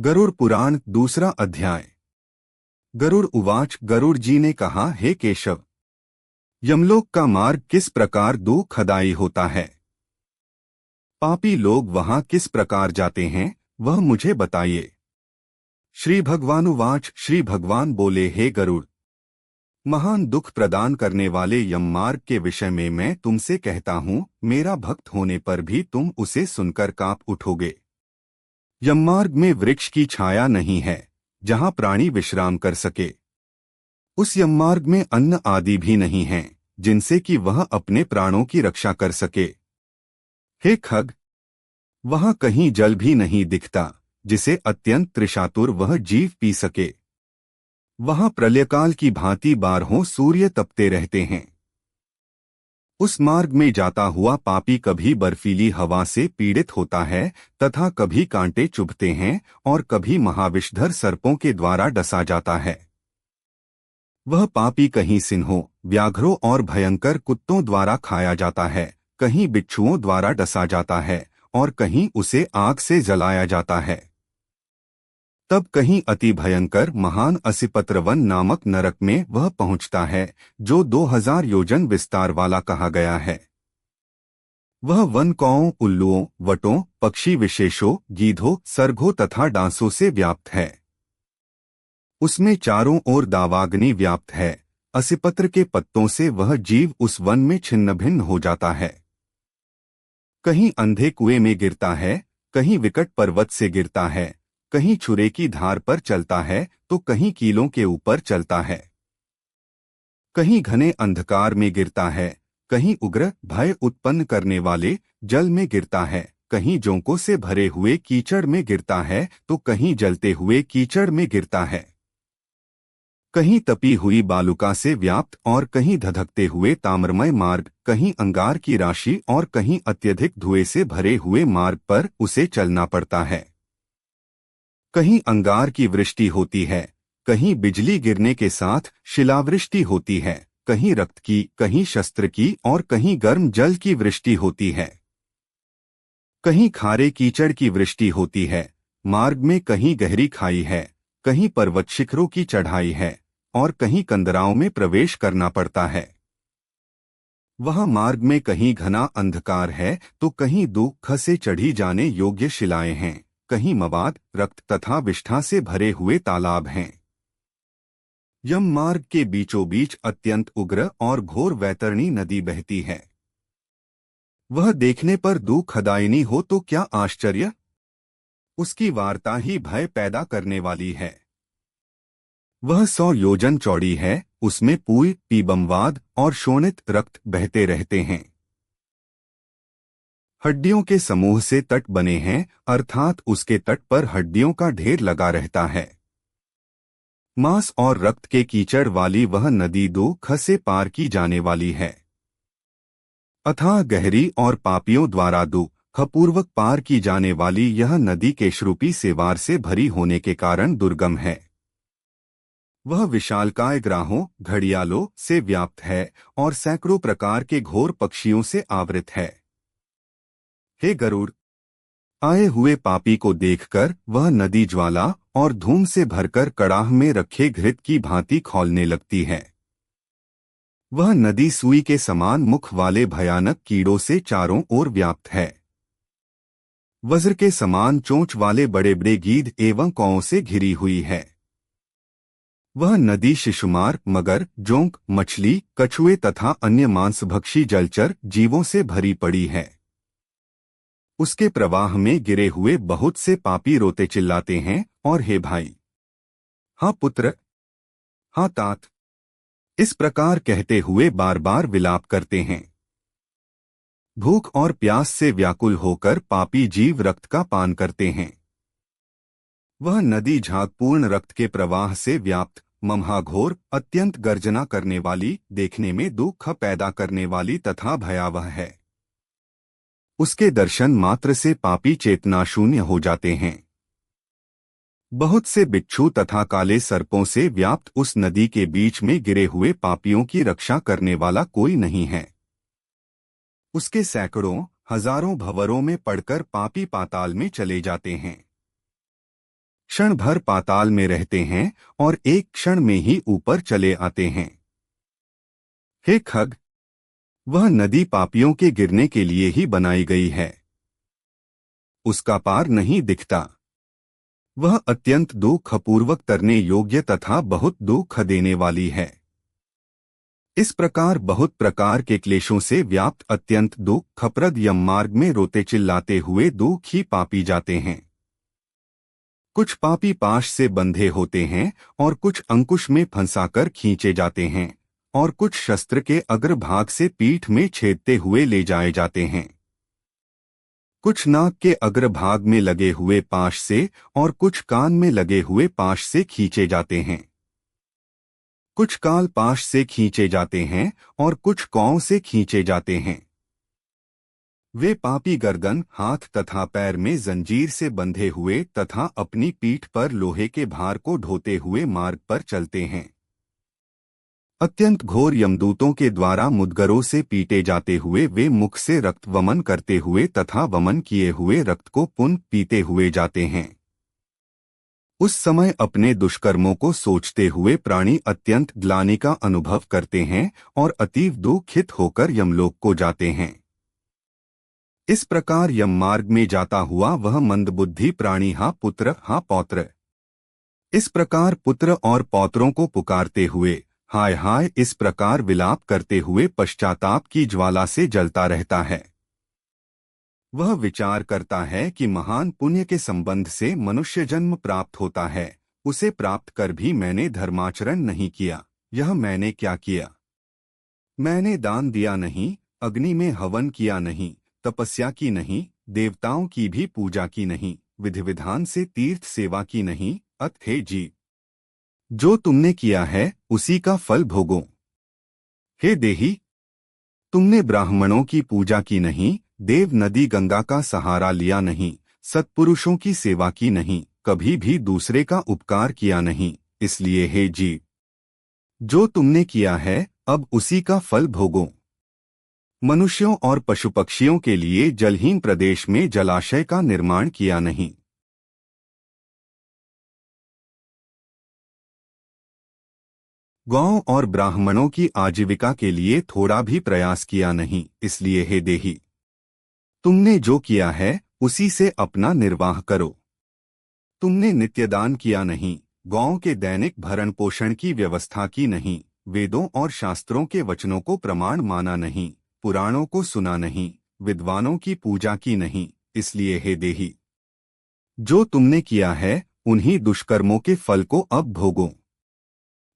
गरुड़ पुराण दूसरा अध्याय। गरुड़ उवाच। गरुड़ जी ने कहा, हे केशव, यमलोक का मार्ग किस प्रकार दुखदायी होता है? पापी लोग वहां किस प्रकार जाते हैं, वह मुझे बताइए। श्री भगवानुवाच। श्री भगवान बोले, हे गरुड़, महान दुख प्रदान करने वाले यम मार्ग के विषय में मैं तुमसे कहता हूँ। मेरा भक्त होने पर भी तुम उसे सुनकर कांप उठोगे। यममार्ग में वृक्ष की छाया नहीं है जहां प्राणी विश्राम कर सके। उस यममार्ग में अन्न आदि भी नहीं है जिनसे कि वह अपने प्राणों की रक्षा कर सके। हे खग, वहां कहीं जल भी नहीं दिखता जिसे अत्यंत त्रिशातुर वह जीव पी सके। वहां प्रलयकाल की भांति बारहों सूर्य तपते रहते हैं। उस मार्ग में जाता हुआ पापी कभी बर्फीली हवा से पीड़ित होता है तथा कभी कांटे चुभते हैं और कभी महाविषधर सर्पों के द्वारा डसा जाता है। वह पापी कहीं सिंहों, व्याघ्रों और भयंकर कुत्तों द्वारा खाया जाता है, कहीं बिच्छुओं द्वारा डसा जाता है और कहीं उसे आग से जलाया जाता है। तब कहीं अति भयंकर महान असिपत्रवन नामक नरक में वह पहुंचता है, जो 2000 योजन विस्तार वाला कहा गया है। वह वन कौओं, उल्लुओं, वटों, पक्षी विशेषों, गीधों, सर्गों तथा डांसों से व्याप्त है। उसमें चारों ओर दावाग्नि व्याप्त है। असिपत्र के पत्तों से वह जीव उस वन में छिन्न भिन्न हो जाता है। कहीं अंधे कुएं में गिरता है, कहीं विकट पर्वत से गिरता है, कहीं छुरे की धार पर चलता है तो कहीं कीलों के ऊपर चलता है। कहीं घने अंधकार में गिरता है, कहीं उग्र भय उत्पन्न करने वाले जल में गिरता है, कहीं जोंकों से भरे हुए कीचड़ में गिरता है तो कहीं जलते हुए कीचड़ में गिरता है। कहीं तपी हुई बालुका से व्याप्त और कहीं धधकते हुए ताम्रमय मार्ग, कहीं अंगार की राशि और कहीं अत्यधिक धुएं से भरे हुए मार्ग पर उसे चलना पड़ता है। कहीं अंगार की वृष्टि होती है, कहीं बिजली गिरने के साथ शिलावृष्टि होती है, कहीं रक्त की, कहीं शस्त्र की और कहीं गर्म जल की वृष्टि होती है। कहीं खारे कीचड़ की वृष्टि होती है। मार्ग में कहीं गहरी खाई है, कहीं पर्वत शिखरों की चढ़ाई है और कहीं कंदराओं में प्रवेश करना पड़ता है। वहां मार्ग में कहीं घना अंधकार है तो कहीं दुख से चढ़ी जाने योग्य शिलाएं हैं, कहीं मवाद, रक्त तथा विष्ठा से भरे हुए तालाब हैं। यम मार्ग के बीचों बीच अत्यंत उग्र और घोर वैतरणी नदी बहती है। वह देखने पर दुखदायिनी हो तो क्या आश्चर्य। उसकी वार्ता ही भय पैदा करने वाली है। वह 100 योजन चौड़ी है, उसमें पूय, पीबमवाद और शोणित रक्त बहते रहते हैं। हड्डियों के समूह से तट बने हैं, अर्थात उसके तट पर हड्डियों का ढेर लगा रहता है। मांस और रक्त के कीचड़ वाली वह नदी दुख से पार की जाने वाली है। अथाह गहरी और पापियों द्वारा दुखपूर्वक पार की जाने वाली यह नदी केशरूपी सेवार से भरी होने के कारण दुर्गम है। वह विशालकाय ग्राहों, घड़ियालों से व्याप्त है और सैकड़ों प्रकार के घोर पक्षियों से आवृत है। हे गरुड़, आए हुए पापी को देखकर वह नदी ज्वाला और धूम से भरकर कड़ाह में रखे घृत की भांति खौलने लगती है। वह नदी सुई के समान मुख वाले भयानक कीड़ों से चारों ओर व्याप्त है। वज्र के समान चोंच वाले बड़े बड़े गीध एवं कौओं से घिरी हुई है। वह नदी शिशुमार, मगर, जोंक, मछली, कछुए तथा अन्य मांसभक्षी जलचर जीवों से भरी पड़ी है। उसके प्रवाह में गिरे हुए बहुत से पापी रोते चिल्लाते हैं और हे भाई, हाँ पुत्र, हाँ तात, इस प्रकार कहते हुए बार बार विलाप करते हैं। भूख और प्यास से व्याकुल होकर पापी जीव रक्त का पान करते हैं। वह नदी झागपूर्ण रक्त के प्रवाह से व्याप्त, ममहाघोर, अत्यंत गर्जना करने वाली, देखने में दुख पैदा करने वाली तथा भयावह है। उसके दर्शन मात्र से पापी चेतना शून्य हो जाते हैं। बहुत से बिच्छू तथा काले सर्पों से व्याप्त उस नदी के बीच में गिरे हुए पापियों की रक्षा करने वाला कोई नहीं है। उसके सैकड़ों, हजारों भंवरों में पड़कर पापी पाताल में चले जाते हैं। क्षण भर पाताल में रहते हैं और एक क्षण में ही ऊपर चले आते हैं। हे खग, वह नदी पापियों के गिरने के लिए ही बनाई गई है। उसका पार नहीं दिखता। वह अत्यंत दुखपूर्वक तरने योग्य तथा बहुत दुख देने वाली है। इस प्रकार बहुत प्रकार के क्लेशों से व्याप्त अत्यंत दुखप्रद यम मार्ग में रोते चिल्लाते हुए दुख ही पापी जाते हैं। कुछ पापी पाश से बंधे होते हैं और कुछ अंकुश में फंसाकर खींचे जाते हैं और कुछ शस्त्र के अग्रभाग से पीठ में छेदते हुए ले जाए जाते हैं। कुछ नाक के अग्रभाग में लगे हुए पाश से और कुछ कान में लगे हुए पाश से खींचे जाते हैं। कुछ काल पाश से खींचे जाते हैं और कुछ कौं से खींचे जाते हैं। वे पापी गर्दन, हाथ तथा पैर में जंजीर से बंधे हुए तथा अपनी पीठ पर लोहे के भार को ढोते हुए मार्ग पर चलते हैं। अत्यंत घोर यमदूतों के द्वारा मुद्गरों से पीटे जाते हुए वे मुख से रक्त वमन करते हुए तथा वमन किए हुए रक्त को पुनः पीते हुए जाते हैं। उस समय अपने दुष्कर्मों को सोचते हुए प्राणी अत्यंत ग्लानि का अनुभव करते हैं और अतीव दुखित होकर यमलोक को जाते हैं। इस प्रकार यम मार्ग में जाता हुआ वह मंदबुद्धि प्राणी हा पुत्र हा पौत्र, इस प्रकार पुत्र और पौत्रों को पुकारते हुए हाय हाय इस प्रकार विलाप करते हुए पश्चाताप की ज्वाला से जलता रहता है। वह विचार करता है कि महान पुण्य के संबंध से मनुष्य जन्म प्राप्त होता है, उसे प्राप्त कर भी मैंने धर्माचरण नहीं किया। यह मैंने क्या किया? मैंने दान दिया नहीं, अग्नि में हवन किया नहीं, तपस्या की नहीं, देवताओं की भी पूजा की नहीं, विधि विधान से तीर्थ सेवा की नहीं। अत हे जीव, जो तुमने किया है उसी का फल भोगो। हे देही, तुमने ब्राह्मणों की पूजा की नहीं, देव नदी गंगा का सहारा लिया नहीं, सत्पुरुषों की सेवा की नहीं, कभी भी दूसरे का उपकार किया नहीं, इसलिए हे जीव, जो तुमने किया है अब उसी का फल भोगो। मनुष्यों और पशु पक्षियों के लिए जलहीन प्रदेश में जलाशय का निर्माण किया नहीं। गौओं और ब्राह्मणों की आजीविका के लिए थोड़ा भी प्रयास किया नहीं, इसलिए हे देही, तुमने जो किया है उसी से अपना निर्वाह करो। तुमने नित्यदान किया नहीं, गौओं के दैनिक भरण पोषण की व्यवस्था की नहीं, वेदों और शास्त्रों के वचनों को प्रमाण माना नहीं, पुराणों को सुना नहीं, विद्वानों की पूजा की नहीं, इसलिए हे देही, जो तुमने किया है उन्हीं दुष्कर्मों के फल को अब भोगो।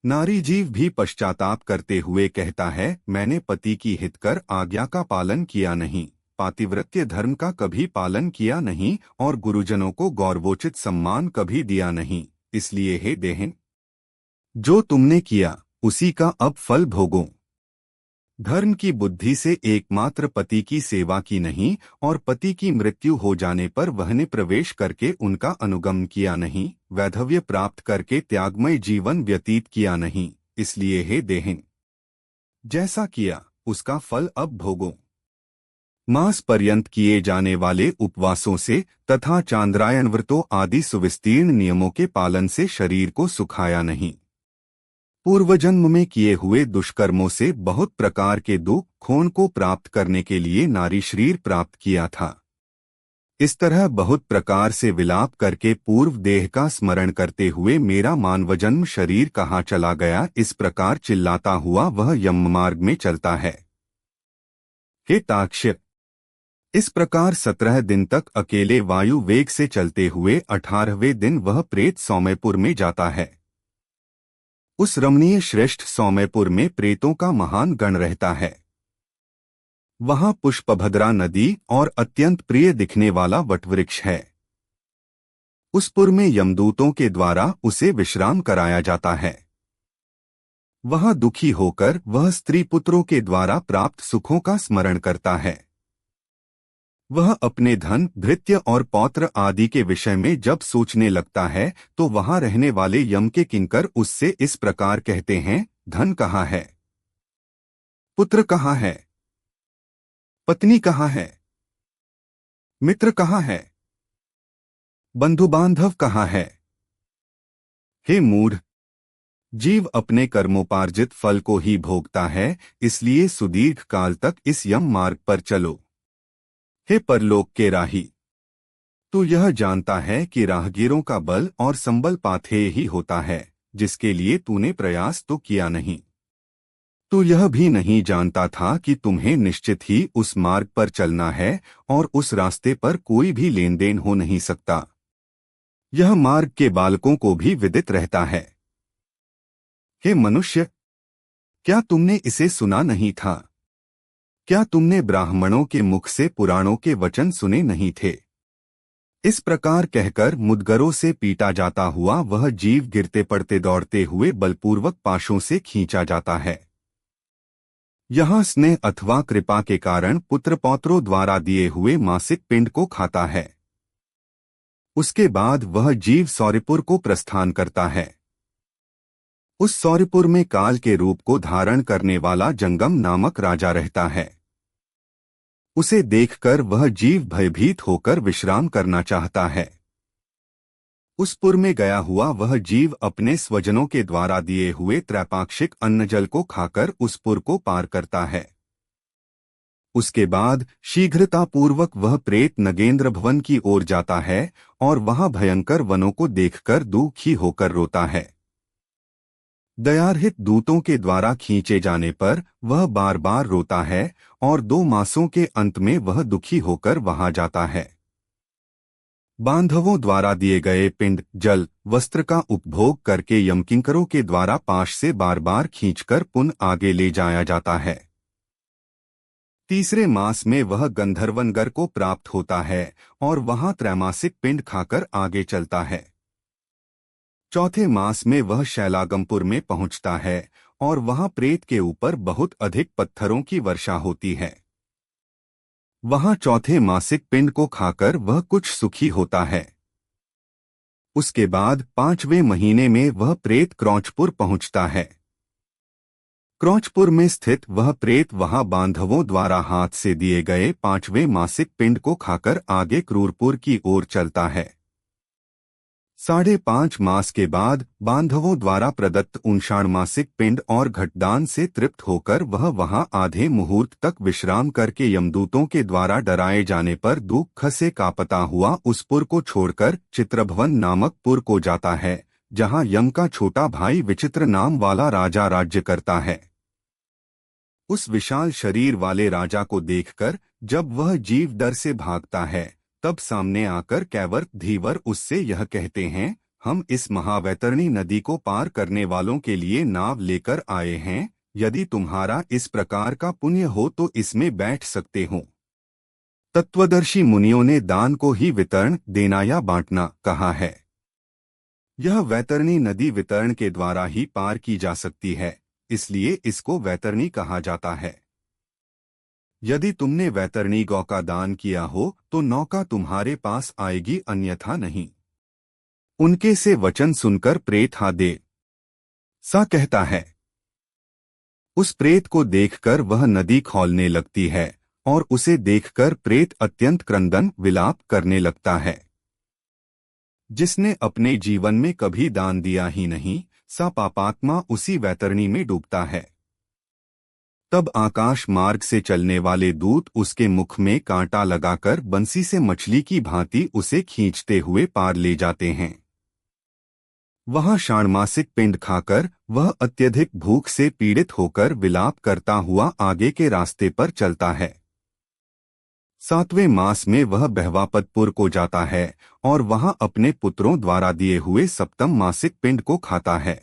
नारी जीव भी पश्चाताप करते हुए कहता है, मैंने पति की हितकर आज्ञा का पालन किया नहीं, पातिव्रत्य धर्म का कभी पालन किया नहीं और गुरुजनों को गौरवोचित सम्मान कभी दिया नहीं, इसलिए हे देहन, जो तुमने किया उसी का अब फल भोगो। धर्म की बुद्धि से एकमात्र पति की सेवा की नहीं और पति की मृत्यु हो जाने पर वहने प्रवेश करके उनका अनुगमन किया नहीं, वैधव्य प्राप्त करके त्यागमय जीवन व्यतीत किया नहीं, इसलिए हे देहिन, जैसा किया उसका फल अब भोगो। मास पर्यंत किए जाने वाले उपवासों से तथा चांद्रायन व्रतों आदि सुविस्तीर्ण नियमों के पालन से शरीर को सुखाया नहीं। पूर्वजन्म में किए हुए दुष्कर्मों से बहुत प्रकार के दुख खोन को प्राप्त करने के लिए नारी शरीर प्राप्त किया था। इस तरह बहुत प्रकार से विलाप करके पूर्व देह का स्मरण करते हुए मेरा मानवजन्म शरीर कहाँ चला गया, इस प्रकार चिल्लाता हुआ वह यम मार्ग में चलता है। हे ताक्ष्य, इस प्रकार 17 दिन तक अकेले वायु वेग से चलते हुए 18वें दिन वह प्रेत सौम्यपुर में जाता है। उस रमणीय श्रेष्ठ सौम्यपुर में प्रेतों का महान गण रहता है। वहां पुष्पभद्रा नदी और अत्यंत प्रिय दिखने वाला वटवृक्ष है। उस पुर में यमदूतों के द्वारा उसे विश्राम कराया जाता है। वहां दुखी होकर वह स्त्री पुत्रों के द्वारा प्राप्त सुखों का स्मरण करता है। वह अपने धन, भृत्य और पौत्र आदि के विषय में जब सोचने लगता है तो वहां रहने वाले यम के किंकर उससे इस प्रकार कहते हैं, धन कहाँ है, पुत्र कहाँ है, पत्नी कहाँ है, मित्र कहाँ है, बंधु बांधव कहाँ है, हे मूढ़, जीव अपने कर्मोपार्जित फल को ही भोगता है, इसलिए सुदीर्घ काल तक इस यम मार्ग पर चलो। हे परलोक के राही, तू यह जानता है कि राहगीरों का बल और संबल पाथेय ही होता है, जिसके लिए तूने प्रयास तो किया नहीं। तू यह भी नहीं जानता था कि तुम्हें निश्चित ही उस मार्ग पर चलना है और उस रास्ते पर कोई भी लेन देन हो नहीं सकता। यह मार्ग के बालकों को भी विदित रहता है। हे मनुष्य, क्या तुमने इसे सुना नहीं था? क्या तुमने ब्राह्मणों के मुख से पुराणों के वचन सुने नहीं थे? इस प्रकार कहकर मुदगरों से पीटा जाता हुआ वह जीव गिरते पड़ते दौड़ते हुए बलपूर्वक पाशों से खींचा जाता है। यहाँ स्नेह अथवा कृपा के कारण पुत्र पौत्रों द्वारा दिए हुए मासिक पिंड को खाता है। उसके बाद वह जीव सौरिपुर को प्रस्थान करता है। उस सौरिपुर में काल के रूप को धारण करने वाला जंगम नामक राजा रहता है। उसे देखकर वह जीव भयभीत होकर विश्राम करना चाहता है। उस पुर में गया हुआ वह जीव अपने स्वजनों के द्वारा दिए हुए त्रैपाक्षिक अन्नजल को खाकर उस पुर को पार करता है। उसके बाद शीघ्रतापूर्वक वह प्रेत नगेंद्र भवन की ओर जाता है और वहां भयंकर वनों को देखकर दुखी होकर रोता है। दयारहित दूतों के द्वारा खींचे जाने पर वह बार बार रोता है और 2 मासों के अंत में वह दुखी होकर वहां जाता है। बांधवों द्वारा दिए गए पिंड, जल, वस्त्र का उपभोग करके यमकिंकरों के द्वारा पाश से बार बार खींचकर पुनः आगे ले जाया जाता है। तीसरे मास में वह गंधर्वनगर को प्राप्त होता है और वहां त्रैमासिक पिंड खाकर आगे चलता है। चौथे मास में वह शैलागमपुर में पहुंचता है और वहां प्रेत के ऊपर बहुत अधिक पत्थरों की वर्षा होती है। वहां चौथे मासिक पिंड को खाकर वह कुछ सुखी होता है। उसके बाद 5वें महीने में वह प्रेत क्रौंचपुर पहुंचता है। क्रौंचपुर में स्थित वह प्रेत वहां बांधवों द्वारा हाथ से दिए गए 5वें मासिक पिंड को खाकर आगे क्रूरपुर की ओर चलता है। 5.5 मास के बाद बांधवों द्वारा प्रदत्त 59 मासिक पिंड और घटदान से तृप्त होकर वह वहां आधे मुहूर्त तक विश्राम करके यमदूतों के द्वारा डराए जाने पर दुख से कांपता हुआ उस पुर को छोड़कर चित्रभवन नामक पुर को जाता है, जहां यम का छोटा भाई विचित्र नाम वाला राजा राज्य करता है। उस विशाल शरीर वाले राजा को देखकर जब वह जीव डर से भागता है, तब सामने आकर कैवर्त धीवर उससे यह कहते हैं, हम इस महावैतरणी नदी को पार करने वालों के लिए नाव लेकर आए हैं। यदि तुम्हारा इस प्रकार का पुण्य हो तो इसमें बैठ सकते हो। तत्वदर्शी मुनियों ने दान को ही वितरण देना या बांटना कहा है। यह वैतरणी नदी वितरण के द्वारा ही पार की जा सकती है, इसलिए इसको वैतरणी कहा जाता है। यदि तुमने वैतरणी गौ का दान किया हो तो नौका तुम्हारे पास आएगी, अन्यथा नहीं। उनके से वचन सुनकर प्रेत हा दे सा कहता है। उस प्रेत को देखकर वह नदी खौलने लगती है और उसे देखकर प्रेत अत्यंत क्रंदन विलाप करने लगता है। जिसने अपने जीवन में कभी दान दिया ही नहीं, सा पापात्मा उसी वैतरणी में डूबता है। तब आकाश मार्ग से चलने वाले दूत उसके मुख में कांटा लगाकर बंसी से मछली की भांति उसे खींचते हुए पार ले जाते हैं। वहां षाण्मासिक पिंड खाकर वह अत्यधिक भूख से पीड़ित होकर विलाप करता हुआ आगे के रास्ते पर चलता है। 7वें मास में वह बहवापतपुर को जाता है और वहां अपने पुत्रों द्वारा दिए हुए 7वें मासिक पिंड को खाता है।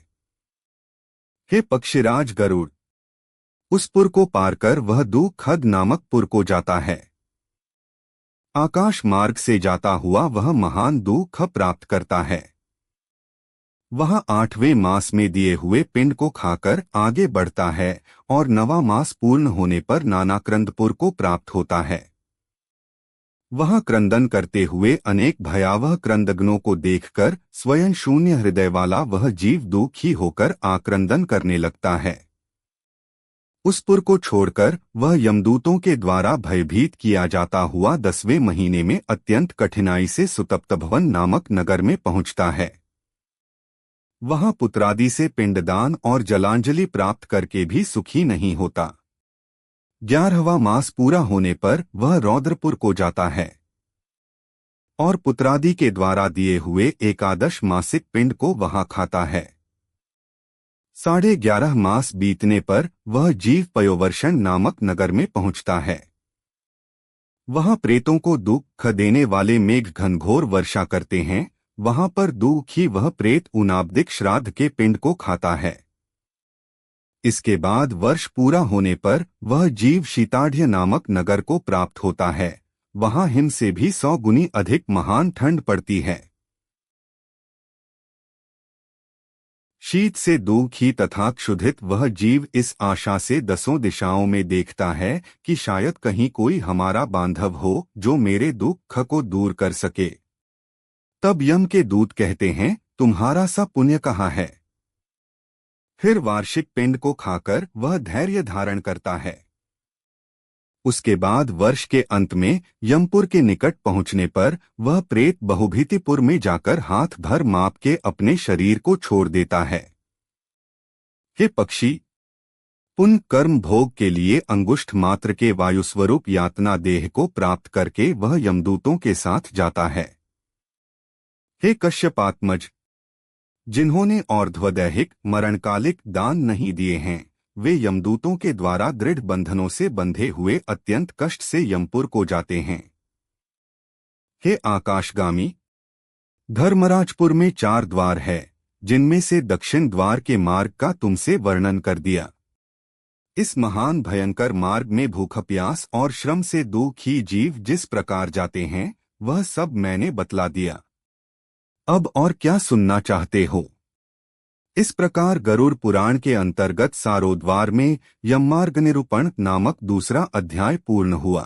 हे पक्षीराज गरुड़, उस पुर को पार कर वह दुखद नामक पुर को जाता है। आकाश मार्ग से जाता हुआ वह महान दुख प्राप्त करता है। वह 8वें मास में दिए हुए पिंड को खाकर आगे बढ़ता है और 9वां मास पूर्ण होने पर नानाक्रंदपुर को प्राप्त होता है। वह क्रंदन करते हुए अनेक भयावह क्रंदग्नों को देखकर स्वयं शून्य हृदय वाला वह जीव दुखी होकर आक्रंदन करने लगता है। उस पुर को छोड़कर वह यमदूतों के द्वारा भयभीत किया जाता हुआ 10वें महीने में अत्यंत कठिनाई से सुतप्तभवन नामक नगर में पहुंचता है। वह पुत्रादि से पिंडदान और जलांजलि प्राप्त करके भी सुखी नहीं होता। 11वां मास पूरा होने पर वह रौद्रपुर को जाता है और पुत्रादि के द्वारा दिए हुए एकादश मासिक पिंड को वहां खाता है। 11.5 मास बीतने पर वह जीव पयोवर्षण नामक नगर में पहुंचता है। वहां प्रेतों को दुख देने वाले मेघ घनघोर वर्षा करते हैं। वहां पर दुखी वह प्रेत उनाब्दिक श्राद्ध के पिंड को खाता है। इसके बाद वर्ष पूरा होने पर वह जीव शीताढ़्य नामक नगर को प्राप्त होता है। वहां हिम से भी 100 गुनी अधिक महान ठंड पड़ती है। शीत से दुखी तथा क्षुधित वह जीव इस आशा से 10 दिशाओं में देखता है कि शायद कहीं कोई हमारा बांधव हो जो मेरे दुख को दूर कर सके। तब यम के दूत कहते हैं, तुम्हारा सा पुण्य कहाँ है। फिर वार्षिक पिंड को खाकर वह धैर्य धारण करता है। उसके बाद वर्ष के अंत में यमपुर के निकट पहुंचने पर वह प्रेत बहुभीतिपुर में जाकर हाथ भर माप के अपने शरीर को छोड़ देता है। हे पक्षी, पुण्य कर्म भोग के लिए अंगुष्ठ मात्र के वायुस्वरूप यातना देह को प्राप्त करके वह यमदूतों के साथ जाता है। हे कश्यपात्मज, जिन्होंने और्ध्वदैहिक मरणकालिक दान नहीं दिए हैं, वे यमदूतों के द्वारा दृढ़ बंधनों से बंधे हुए अत्यंत कष्ट से यमपुर को जाते हैं। हे आकाशगामी, धर्मराजपुर में 4 द्वार है, जिनमें से दक्षिण द्वार के मार्ग का तुमसे वर्णन कर दिया। इस महान भयंकर मार्ग में भूखप्यास और श्रम से दुखी जीव जिस प्रकार जाते हैं, वह सब मैंने बतला दिया। अब और क्या सुनना चाहते हो। इस प्रकार गरुड़ पुराण के अंतर्गत सारोद्वार में यममार्ग निरूपण नामक दूसरा अध्याय पूर्ण हुआ।